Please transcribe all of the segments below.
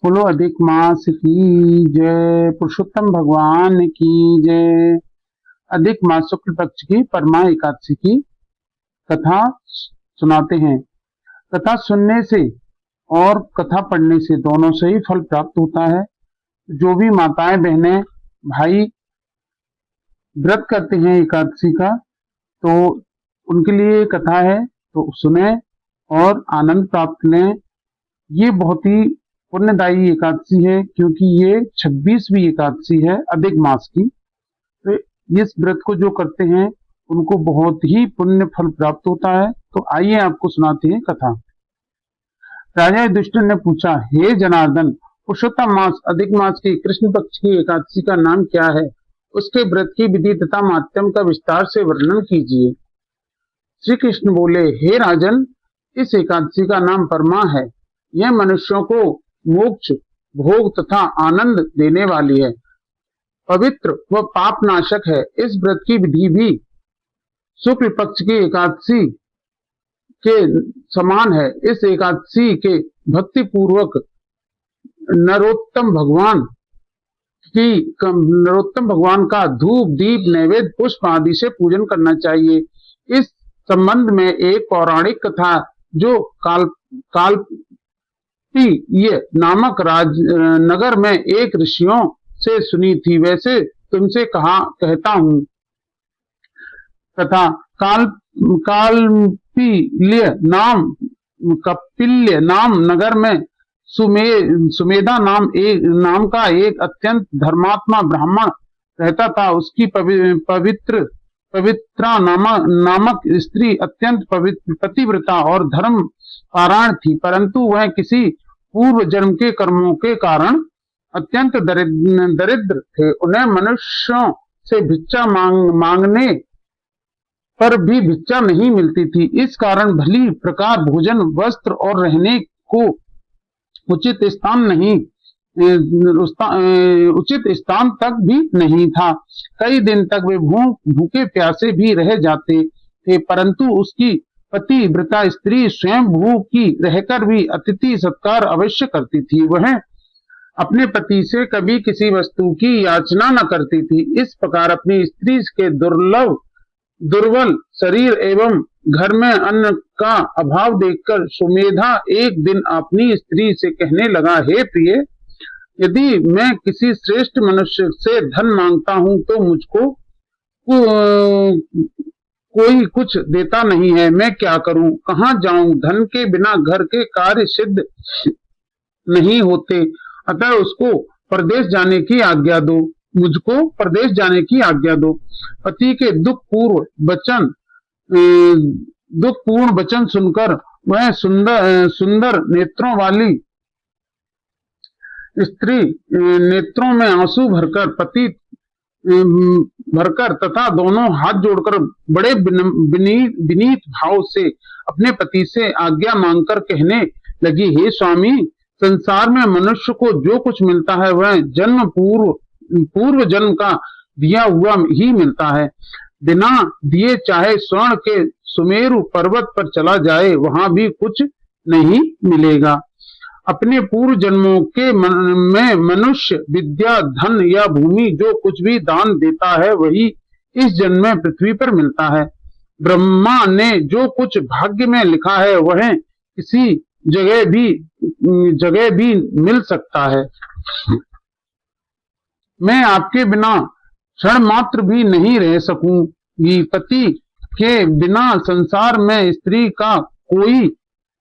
बोलो अधिक मास की जय, पुरुषोत्तम भगवान की जय। अधिक मास शुक्ल पक्ष की परमा एकादशी की कथा सुनाते हैं। कथा सुनने से और कथा पढ़ने से दोनों से ही फल प्राप्त होता है। जो भी माताएं बहनें भाई व्रत करते हैं एकादशी का, तो उनके लिए कथा है, तो सुने और आनंद प्राप्त लें। ये बहुत ही पुण्यदायी एकादशी है, क्योंकि ये 26वीं एकादशी है अधिक मास की। तो इस व्रत को जो करते हैं उनको बहुत ही पुण्य फल प्राप्त होता है। तो आइए आपको सुनाते हैं कथा। राजा युधिष्ठिर ने पूछा, हे जनार्दन, पुरुषोत्तम मास अधिक मास की कृष्ण पक्ष की एकादशी का नाम क्या है? उसके व्रत की विधि तथा माध्यम का विस्तार से वर्णन कीजिए। श्री कृष्ण बोले, हे राजन, इस एकादशी का नाम परमा है। यह मनुष्यों को मोक्ष, भोग तथा आनंद देने वाली है। पवित्र व पाप नाशक है। इस व्रत की विधि भी शुक्ल पक्ष की एकादशी के समान है। इस एकादशी के भक्ति पूर्वक नरोत्तम भगवान का धूप, दीप, नैवेद्य, पुष्प आदि से पूजन करना चाहिए। इस संबंध में एक पौराणिक कथा जो कालपीय नामक नगर में एक ऋषियों से सुनी थी, वैसे तुमसे कहता हूँ। तथा कपिल्य नाम नगर में सुमेधा नाम का एक अत्यंत धर्मात्मा ब्राह्मण रहता था। उसकी पवित्रा नामक स्त्री अत्यंत पतिव्रता और धर्म पारायण थी, परंतु वह किसी पूर्व जन्म के कर्मों के कारण अत्यंत दरिद्र थे। उन्हें मनुष्यों से भिक्षा मांगने पर भी भिक्षा नहीं मिलती थी। इस कारण भली प्रकार भोजन, वस्त्र और रहने को उचित स्थान तक भी नहीं था। कई दिन तक वे भूखे प्यासे भी रह जाते थे, परंतु उसकी पतिव्रता स्त्री स्वयं भूखी रहकर भी अतिथि सत्कार अवश्य करती थी। वह अपने पति से कभी किसी वस्तु की याचना न करती थी। इस प्रकार अपनी स्त्री के दुर्बल शरीर एवं घर में अन्न का अभाव देखकर सुमेधा एक दिन अपनी स्त्री से कहने लगा, हे प्रिय, यदि मैं किसी श्रेष्ठ मनुष्य से धन मांगता हूं तो मुझको कोई कुछ देता नहीं है। मैं क्या करूं, कहां जाऊं? धन के बिना घर के कार्य सिद्ध नहीं होते। अतः उसको परदेश जाने की आज्ञा दो, मुझको परदेश जाने की आज्ञा दो। पति के दुखपूर्ण वचन सुनकर वह सुंदर नेत्रों वाली स्त्री नेत्रों में आंसू भरकर तथा दोनों हाथ जोड़कर बड़े विनीत भाव से अपने पति से आज्ञा मांगकर कहने लगी, हे स्वामी, संसार में मनुष्य को जो कुछ मिलता है वह पूर्व जन्म का दिया हुआ ही मिलता है। बिना दिए चाहे स्वर्ण के सुमेरु पर्वत पर चला जाए, वहां भी कुछ नहीं मिलेगा। अपने पूर्व जन्मों के में मनुष्य विद्या, धन या भूमि जो कुछ भी दान देता है वही इस जन्म में पृथ्वी पर मिलता है। ब्रह्मा ने जो कुछ भाग्य में लिखा है वह किसी जगह भी मिल सकता है। मैं आपके बिना क्षण मात्र भी नहीं रह सकूंगी। पति के बिना संसार में स्त्री का कोई,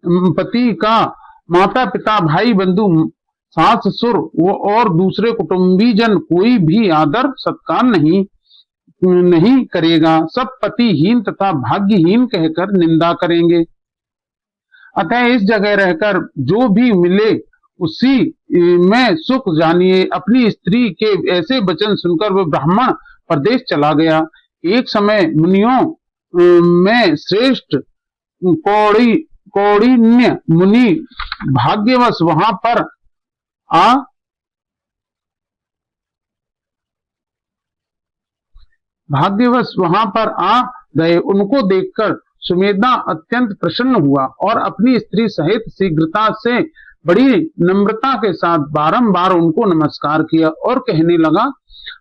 पति का माता पिता, भाई बंधु, सास ससुर और दूसरे कुटुंबी जन कोई भी आदर सत्कार नहीं करेगा। सब पतिहीन तथा भाग्यहीन कहकर निंदा करेंगे। अतः इस जगह रहकर जो भी मिले उसी में सुख जानिए। अपनी स्त्री के ऐसे वचन सुनकर वह ब्राह्मण परदेश चला गया। एक समय मुनियों में श्रेष्ठ कौंडिन्य मुनि भाग्यवश वहां पर आ गए। उनको देखकर सुमेधा अत्यंत प्रसन्न हुआ और अपनी स्त्री सहित शीघ्रता से बड़ी नम्रता के साथ बारंबार उनको नमस्कार किया और कहने लगा,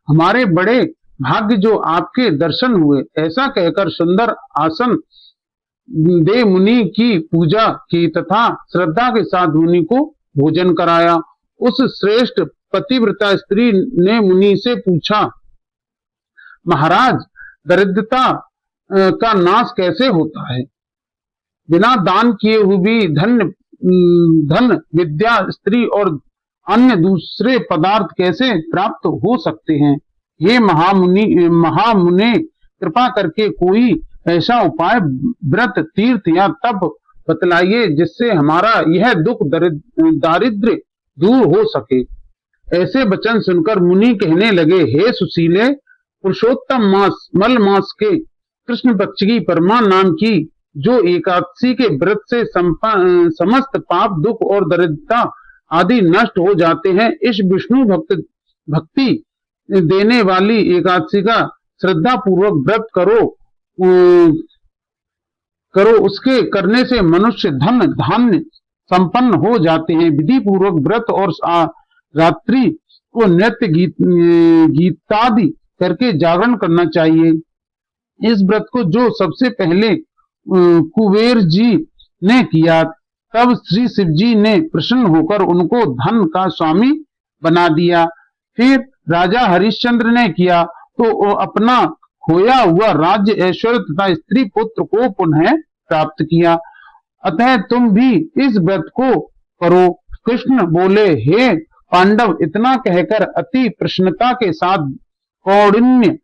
हमारे बड़े भाग्य जो आपके दर्शन हुए। ऐसा कहकर सुंदर आसन दे मुनि की पूजा की तथा श्रद्धा के साथ मुनि को भोजन कराया। उस श्रेष्ठ पतिव्रता स्त्री ने मुनि से पूछा, महाराज, दरिद्रता का नाश कैसे होता है? बिना दान किए हुए भी धन, विद्या, स्त्री और अन्य दूसरे पदार्थ कैसे प्राप्त हो सकते हैं? हे महामुने, कृपा करके कोई ऐसा उपाय, व्रत, तीर्थ या तप बतलाइए जिससे हमारा यह दुख दारिद्र्य दूर हो सके। ऐसे वचन सुनकर मुनि कहने लगे, हे सुशीले, पुरुषोत्तम मास मल मास के कृष्ण पक्ष की परमा नाम की जो एकादशी के व्रत से समस्त पाप, दुख और दरिद्रता आदि नष्ट हो जाते हैं, इस विष्णु भक्ति देने वाली एकादशी का श्रद्धा पूर्वक व्रत करो। उसके करने से मनुष्य धन धान्य संपन्न हो जाते हैं। विधि पूर्वक व्रत और रात्रि को नृत्य गीतादि करके जागरण करना चाहिए। इस व्रत को जो सबसे पहले कुबेर जी ने किया, तब श्री शिव जी ने प्रसन्न होकर उनको धन का स्वामी बना दिया। फिर राजा हरिश्चंद्र ने किया तो अपना खोया हुआ राज्य, ऐश्वर्य तथा स्त्री पुत्र को पुनः प्राप्त किया। अतः तुम भी इस व्रत को करो। कृष्ण बोले, हे पांडव, इतना कहकर अति प्रसन्नता के साथ कौंडिन्य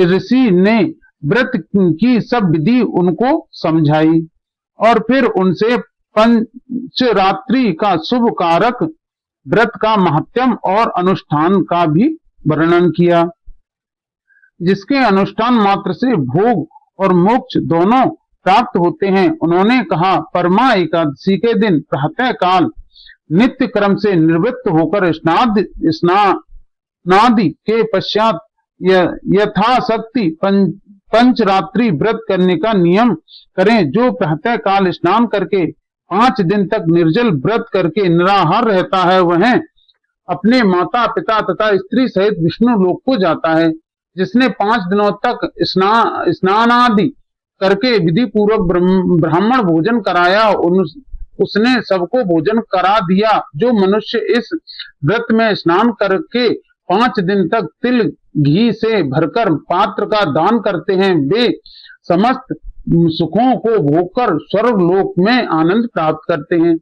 ऋषि ने व्रत की सब विधि उनको समझाई और फिर उनसे पंचरात्रि का शुभ कारक व्रत का महत्व और अनुष्ठान का भी वर्णन किया, जिसके अनुष्ठान मात्र से भोग और मोक्ष दोनों प्राप्त होते हैं। उन्होंने कहा, परमा एकादशी के दिन प्रातः काल नित्य क्रम से निवृत्त होकर स्नानादि के पश्चात यथाशक्ति पंचरात्रि व्रत करने का नियम करें। जो प्रातः काल स्नान करके 5 दिन तक निर्जल व्रत करके निराहार रहता है, वह अपने माता पिता तथा स्त्री सहित विष्णु लोक को जाता है। जिसने 5 दिनों तक स्नानादि करके विधि पूर्वक ब्राह्मण भोजन कराया, उसने सबको भोजन करा दिया। जो मनुष्य इस व्रत में स्नान करके 5 दिन तक तिल घी से भरकर पात्र का दान करते हैं, वे समस्त सुखों को भोगकर स्वर्ग लोक में आनंद प्राप्त करते हैं।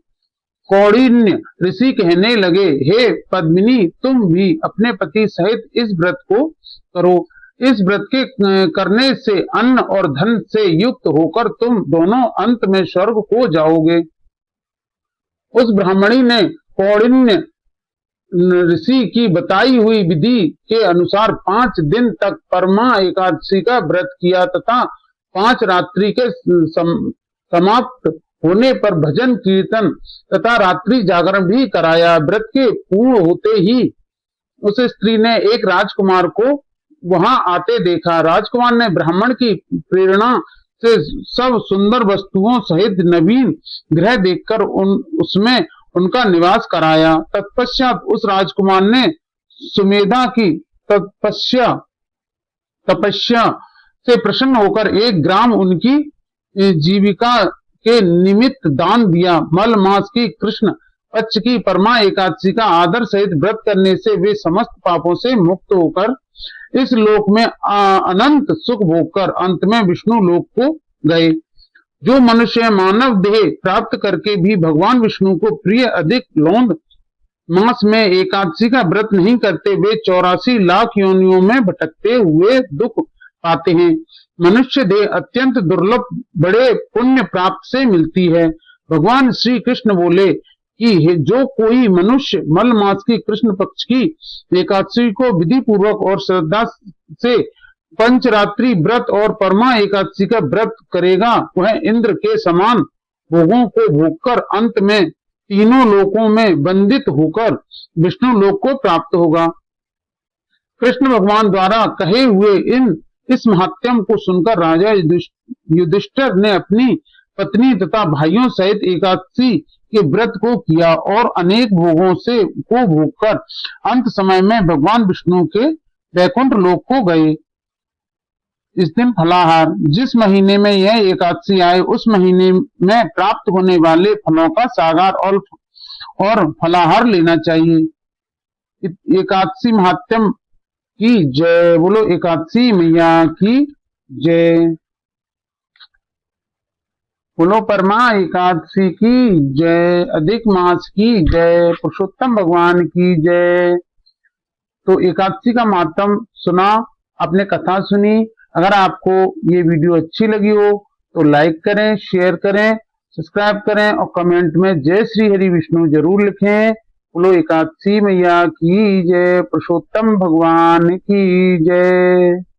कौंडिन्य ऋषि कहने लगे, हे पद्मिनी, तुम भी अपने पति सहित इस व्रत को करो। इस व्रत के करने से अन्न और धन से युक्त होकर तुम दोनों अंत में स्वर्ग को जाओगे। उस ब्राह्मणी ने कौंडिन्य ऋषि की बताई हुई विधि के अनुसार 5 दिन तक परमा एकादशी का व्रत किया तथा 5 रात्रि के समाप्त होने पर भजन कीर्तन तथा रात्रि जागरण भी कराया। व्रत के पूर्ण होते ही उस स्त्री ने एक राजकुमार को वहां आते देखा। राजकुमार ने ब्राह्मण की प्रेरणा से सब सुंदर वस्तुओं सहित नवीन गृह देखकर उसमें उनका निवास कराया। तत्पश्चात उस राजकुमार ने सुमेधा की तपस्या से प्रसन्न होकर 1 ग्राम उनकी जीविका के निमित्त दान दिया। मल मास की कृष्ण पक्ष की परमा एकादशी का आदर सहित व्रत करने से वे समस्त पापों से मुक्त होकर इस लोक में अनंत सुख भोगकर अंत में विष्णु लोक को गए। जो मनुष्य मानव देह प्राप्त करके भी भगवान विष्णु को प्रिय अधिक लौंद मास में एकादशी का व्रत नहीं करते, वे 84 लाख योनियों में भटकते हुए दुख पाते हैं। मनुष्य देह अत्यंत दुर्लभ बड़े पुण्य प्राप्त से मिलती है। भगवान श्री कृष्ण बोले कि जो कोई मनुष्य मल मास की कृष्ण पक्ष की एकादशी को विधि पूर्वक और श्रद्धा से पंचरात्रि व्रत और परमा एकादशी का व्रत करेगा, वह इंद्र के समान भोगों को भोगकर अंत में तीनों लोकों में बंदित होकर विष्णु लोक को प्राप्त होगा। कृष्ण भगवान द्वारा कहे हुए इस महात्म्य को सुनकर राजा युधिष्ठिर ने अपनी पत्नी तथा भाइयों सहित एकादशी के व्रत को किया और अनेक भोगों से को भोगकर अंत समय में भगवान विष्णु के वैकुंठ लोक को गए। इस दिन फलाहार, जिस महीने में यह एकादशी आए उस महीने में प्राप्त होने वाले फलों का सागार और फलाहार लेना चाहिए। एकादशी महात्म्य की जय। बोलो एकादशी मैया की जय। बोलो परमा एकादशी की जय। अधिक मास की जय। पुरुषोत्तम भगवान की जय। तो एकादशी का महात्म सुना, आपने कथा सुनी। अगर आपको ये वीडियो अच्छी लगी हो तो लाइक करें, शेयर करें, सब्सक्राइब करें और कमेंट में जय श्री हरि विष्णु जरूर लिखें। बोलो एकादशी मैया की जय। पुरुषोत्तम भगवान की जय।